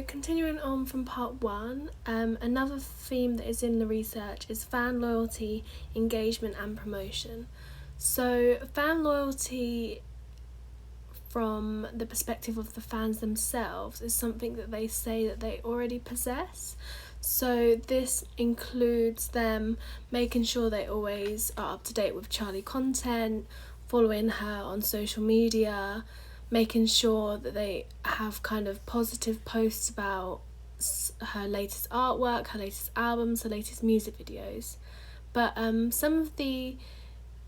So continuing on from part one, another theme that is in the research is fan loyalty, engagement and promotion. So fan loyalty from the perspective of the fans themselves is something that they say that they already possess. So this includes them making sure they always are up to date with Charli content, following her on social media, making sure that they have kind of positive posts about her latest artwork, her latest albums, her latest music videos. But some of the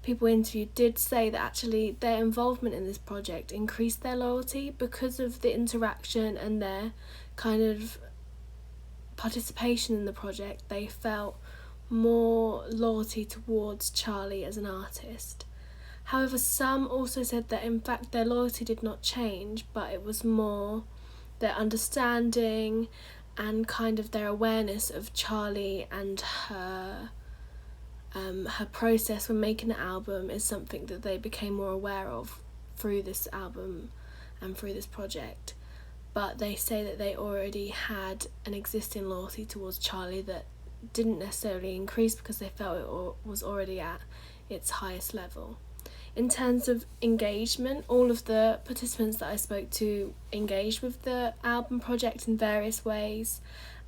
people interviewed did say that actually their involvement in this project increased their loyalty because of the interaction and their kind of participation in the project. They felt more loyalty towards Charli as an artist. However, some also said that in fact their loyalty did not change, but it was more their understanding and kind of their awareness of Charli and her process when making an album is something that they became more aware of through this album and through this project. But they say that they already had an existing loyalty towards Charli that didn't necessarily increase because they felt it was already at its highest level. In terms of engagement, all of the participants that I spoke to engaged with the album project in various ways,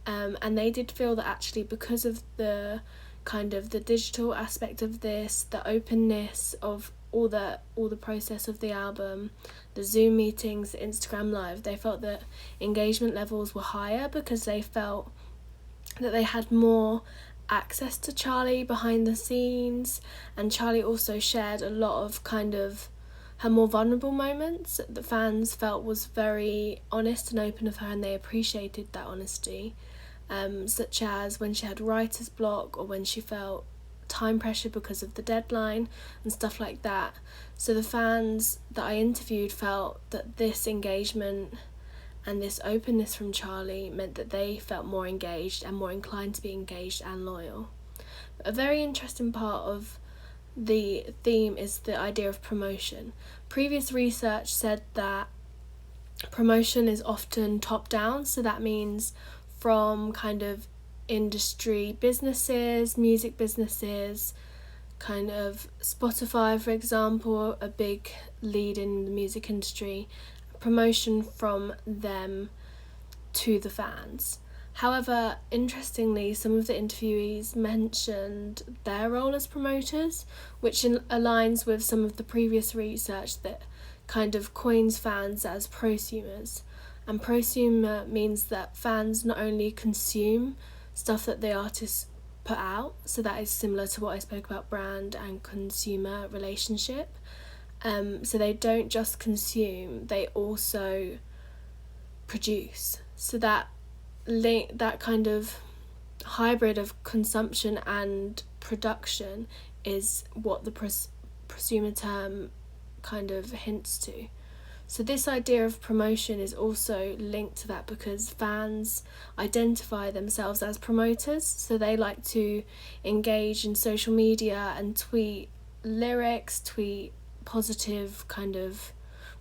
and they did feel that actually because of the kind of the digital aspect of this, the openness of all the process of the album, the Zoom meetings, the Instagram Live, they felt that engagement levels were higher because they felt that they had more access to Charli behind the scenes, and Charli also shared a lot of kind of her more vulnerable moments that the fans felt was very honest and open of her, and they appreciated that honesty, such as when she had writer's block or when she felt time pressure because of the deadline and stuff like that. So the fans that I interviewed felt that this engagement and this openness from Charli meant that they felt more engaged and more inclined to be engaged and loyal. A very interesting part of the theme is the idea of promotion. Previous research said that promotion is often top down, so that means from kind of industry businesses, music businesses, kind of Spotify, for example, a big lead in the music industry, promotion from them to the fans. However, interestingly, some of the interviewees mentioned their role as promoters, which aligns with some of the previous research that kind of coins fans as prosumers. And prosumer means that fans not only consume stuff that the artists put out, so that is similar to what I spoke about brand and consumer relationship. So they don't just consume, they also produce. So that kind of hybrid of consumption and production is what the prosumer term kind of hints to. So this idea of promotion is also linked to that because fans identify themselves as promoters, so they like to engage in social media and tweet lyrics, tweet positive kind of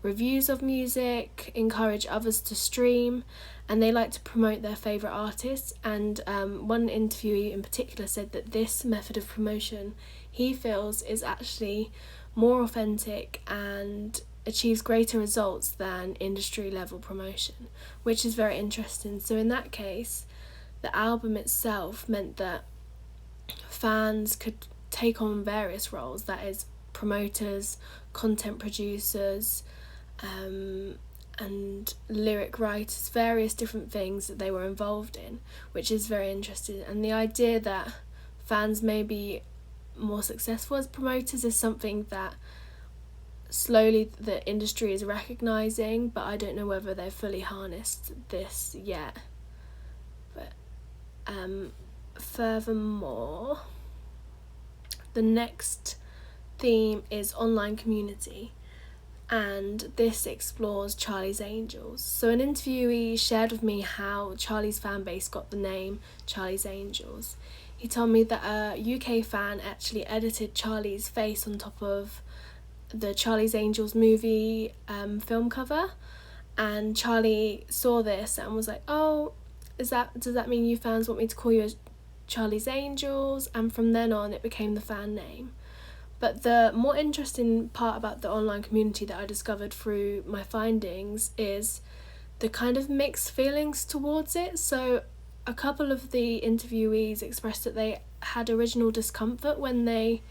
reviews of music, encourage others to stream, and they like to promote their favourite artists. And one interviewee in particular said that this method of promotion he feels is actually more authentic and achieves greater results than industry level promotion, which is very interesting. So in that case, the album itself meant that fans could take on various roles, that is promoters, content producers, and lyric writers, various different things that they were involved in, which is very interesting. And the idea that fans may be more successful as promoters is something that slowly the industry is recognising, but I don't know whether they've fully harnessed this yet. But furthermore, the next theme is online community, and this explores Charli's Angels. So an interviewee shared with me how Charli's fan base got the name Charli's Angels. He told me that a UK fan actually edited Charli's face on top of the Charli's Angels movie film cover, And Charli saw this and was like, oh, does that mean you fans want me to call you Charli's Angels? And from then on it became the fan name. But the more interesting part about the online community that I discovered through my findings is the kind of mixed feelings towards it. So a couple of the interviewees expressed that they had original discomfort when they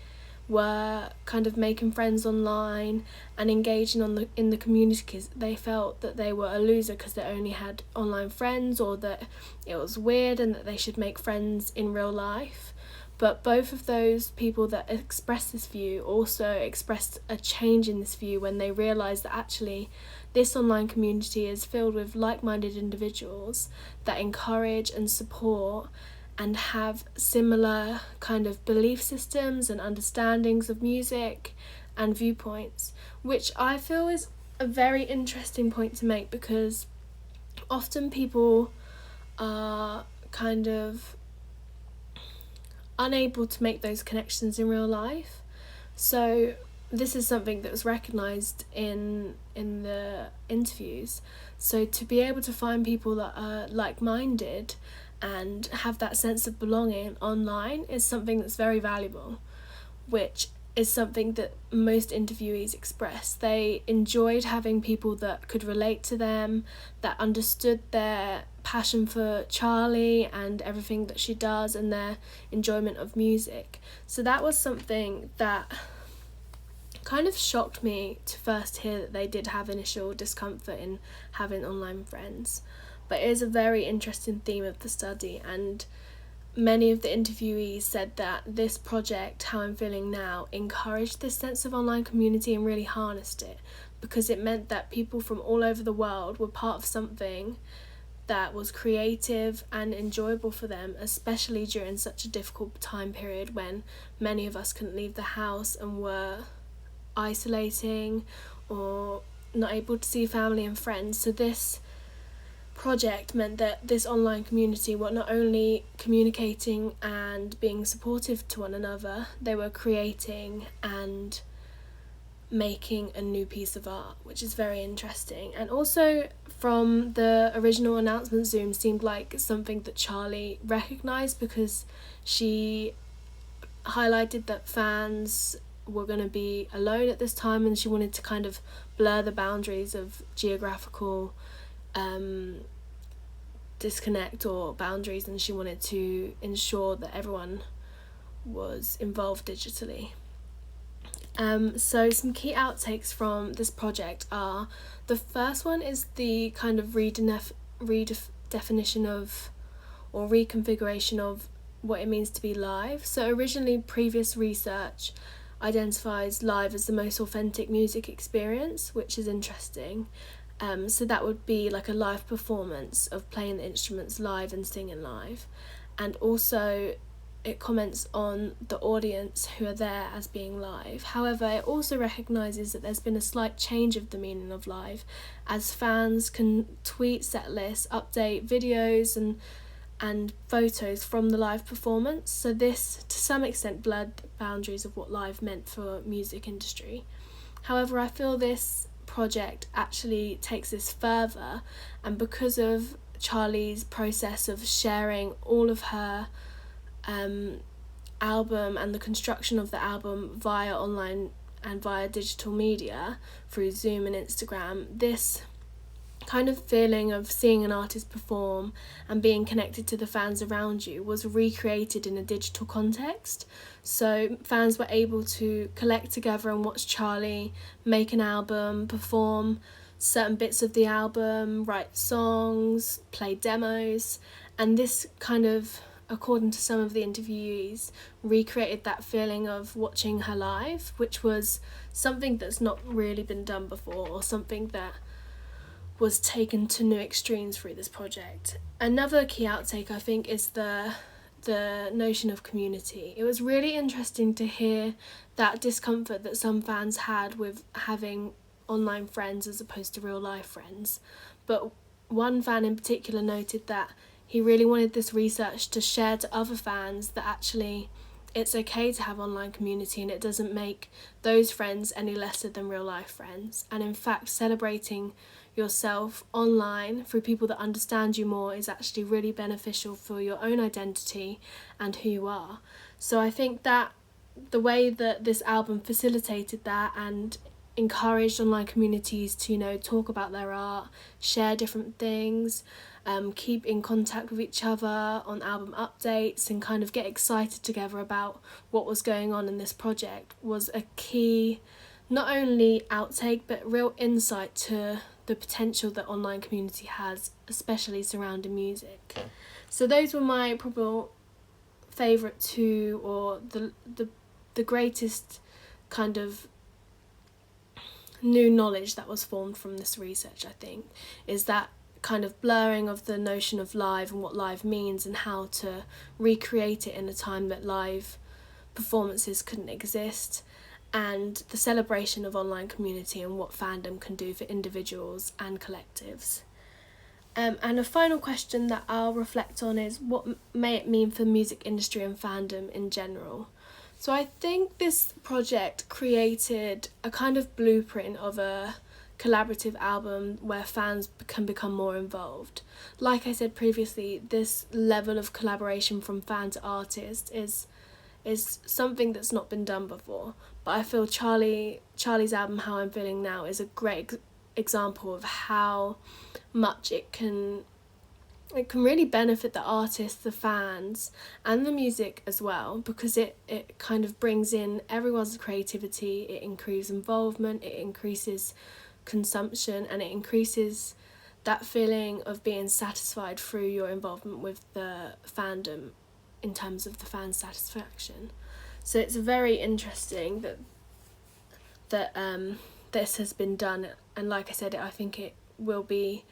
were kind of making friends online and engaging in the community, because they felt that they were a loser because they only had online friends, or that it was weird and that they should make friends in real life. But both of those people that expressed this view also expressed a change in this view when they realised that actually this online community is filled with like-minded individuals that encourage and support and have similar kind of belief systems and understandings of music and viewpoints, which I feel is a very interesting point to make, because often people are kind of unable to make those connections in real life. So this is something that was recognised in the interviews. So to be able to find people that are like-minded and have that sense of belonging online is something that's very valuable, which is something that most interviewees expressed. They enjoyed having people that could relate to them, that understood their passion for Charli and everything that she does and their enjoyment of music. So that was something that kind of shocked me to first hear, that they did have initial discomfort in having online friends. But it is a very interesting theme of the study, and many of the interviewees said that this project, How I'm Feeling Now, encouraged this sense of online community and really harnessed it, because it meant that people from all over the world were part of something that was creative and enjoyable for them, especially during such a difficult time period when many of us couldn't leave the house and were isolating or not able to see family and friends. So this project meant that this online community were not only communicating and being supportive to one another, they were creating and making a new piece of art, which is very interesting. And also, from the original announcement, Zoom seemed like something that Charli recognised, because she highlighted that fans were going to be alone at this time, and she wanted to kind of blur the boundaries of geographical disconnect or boundaries, and she wanted to ensure that everyone was involved digitally. So some key outtakes from this project are, the first one is the kind of redefinition of, or reconfiguration of, what it means to be live. So originally, previous research identifies live as the most authentic music experience, which is interesting. So that would be like a live performance of playing the instruments live and singing live. And also it comments on the audience who are there as being live. However, it also recognises that there's been a slight change of the meaning of live, as fans can tweet set lists, update videos and photos from the live performance. So this, to some extent, blurred the boundaries of what live meant for music industry. However, I feel this project actually takes this further, and because of Charli's process of sharing all of her album and the construction of the album via online and via digital media through Zoom and Instagram, this kind of feeling of seeing an artist perform and being connected to the fans around you was recreated in a digital context. So fans were able to collect together and watch Charli make an album, perform certain bits of the album, write songs, play demos, and this kind of, according to some of the interviewees, recreated that feeling of watching her live, which was something that's not really been done before, or something that was taken to new extremes through this project. Another key outtake, I think, is the notion of community. It was really interesting to hear that discomfort that some fans had with having online friends as opposed to real life friends. But one fan in particular noted that he really wanted this research to share to other fans that actually it's okay to have online community and it doesn't make those friends any lesser than real life friends. And in fact, celebrating yourself online through people that understand you more is actually really beneficial for your own identity and who you are. So I think that the way that this album facilitated that and encouraged online communities to, you know, talk about their art, share different things, keep in contact with each other on album updates and kind of get excited together about what was going on in this project was a key, not only outtake, but real insight to the potential that online community has, especially surrounding music. So those were my probable favourite two, or the greatest kind of new knowledge that was formed from this research, I think, is that kind of blurring of the notion of live and what live means and how to recreate it in a time that live performances couldn't exist, and the celebration of online community and what fandom can do for individuals and collectives. And a final question that I'll reflect on is what may it mean for the music industry and fandom in general. So I think this project created a kind of blueprint of a collaborative album where fans can become more involved. Like I said previously, this level of collaboration from fan to artist is something that's not been done before. But I feel Charli's album, How I'm Feeling Now, is a great example of how much it can really benefit the artists, the fans, and the music as well, because it kind of brings in everyone's creativity, it increases involvement, it increases consumption, and it increases that feeling of being satisfied through your involvement with the fandom in terms of the fan satisfaction. So it's very interesting that this has been done, and like I said, I think it will be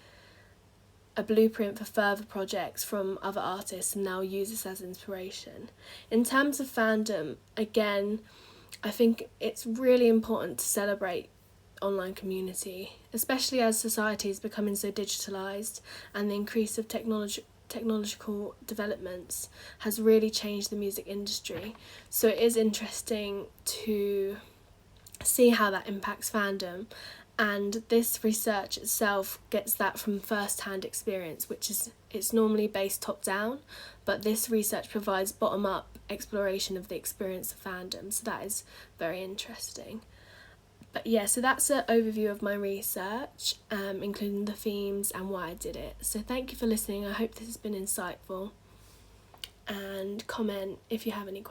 a blueprint for further projects from other artists and now use this as inspiration. In terms of fandom, again, I think it's really important to celebrate online community, especially as society is becoming so digitalised, and the increase of technological developments has really changed the music industry. So it is interesting to see how that impacts fandom, and this research itself gets that from first-hand experience, which is, it's normally based top-down, but this research provides bottom-up exploration of the experience of fandom, so that is very interesting. But yeah, so that's an overview of my research, including the themes and why I did it. So thank you for listening. I hope this has been insightful, and comment if you have any questions.